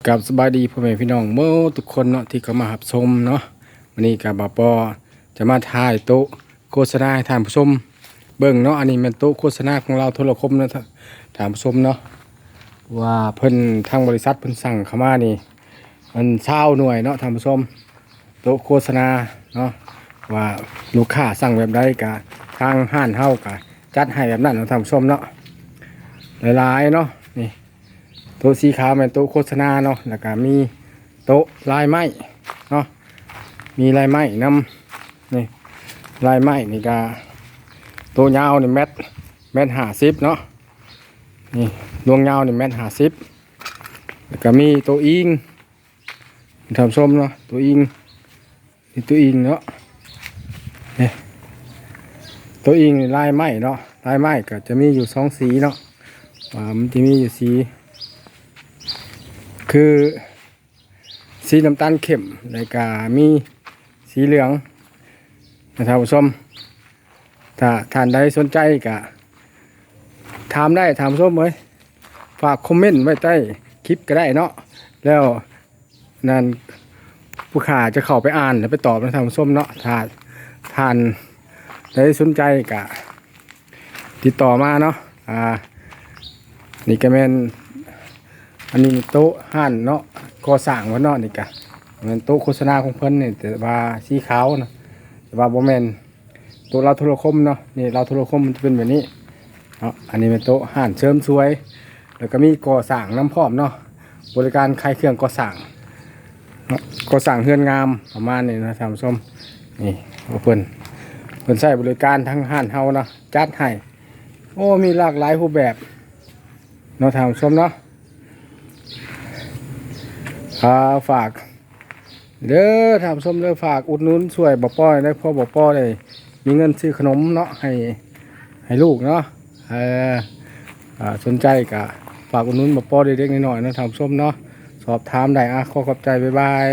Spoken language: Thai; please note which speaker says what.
Speaker 1: กับสบายดีพ่อแม่พี่น้องเมื่อทุกคนเนาะที่เข้ามาหับชมเนาะวันนี้กับบ่าวปอจะมาถ่ายโต๊ะโฆษณาให้ท่านผู้ชมเบิ่งเนาะอันนี้เป็นโต๊ะโฆษณาของเราโทรคมนะท่านผู้ชมเนาะว่าเพิ่นทางบริษัทเพิ่นสั่งเข้ามานี่มัน20 หน่วยเนาะท่านผู้ชมโต๊ะโฆษณาเนาะว่าลูกค้าสั่งแบบใดกะทางห้านเฮากะจัดให้แบบนั้นเนาะท่านผู้ชมเนาะหลายๆเนาะนี่โต๊ะสีขาวเป็นโต๊ะโฆษณาเนาะแล้วก็มีโต๊ะลายไม้เนาะมีลายไม้นำนี่ลายไม้นี่ก็โต๊ะยาวนี่เมตร50เนาะนี่ดวงยาวนี่1.50 เมตรแล้วก็มีโต๊ะอิงท่านผู้ชมเนาะโต๊ะอิงนี่โต๊ะอิงเนาะนี่โต๊ะอิงลายไม้เนาะลายไม้ก็จะมีอยู่2 สีเนาะมันจะมีอยู่สีคือสีน้ำตาลเข้มแล้วก็มีสีเหลืองท่านผู้ชมถ้าท่านใดสนใจก็ถามได้ท่านผู้ชมเลยฝากคอมเมนต์ไว้ใต้คลิปก็ได้เนาะแล้วนั่นผู้ข่าจะเข้าไปอ่านแล้วไปตอบนะท่านผู้ชมเนาะถ้าท่านใดสนใจก็ติดต่อมาเนาะนี่ก็เป็นอันนี้โต๊ะห้านเนาะก่อสร้างวะเนาะนี่กะมันโต๊ะโฆษณาของเพิ่นนี่แต่ว่าสีขาวนะแต่ว่าบ่แม่นโต๊ะเราโทรคมเนาะนี่เราโทรคมมันจะเป็นแบบนี้เนาะอันนี้เป็นโต๊ะห้านเสริมสวยแล้วก็มีก่อสร้างน้ำพร้อมเนาะบริการขายเครื่องก่อสร้างเนาะก่อสร้างเฮือนงามประมาณนี้นะท่านผู้ชมนี่เพิ่นใช้บริการทั้งห้านเฮาเนาะจัดให้โอ้มีหลากหลายรูปแบบเนาะท่านผู้ชมเนาะฝากเด้อท่านผู้ชมเด้อฝากอุดหนุนช่วยบ่ป้อยได้พ่อบ่ป้อได้มีเงินซื้อขนมเนาะให้ลูกเนาะสนใจก็ฝากอุดหนุนบ่ป้อเด็กๆน้อยๆนะท่านผู้ชมเนาะสอบถามได้ขอขอบใจบ๊ายบาย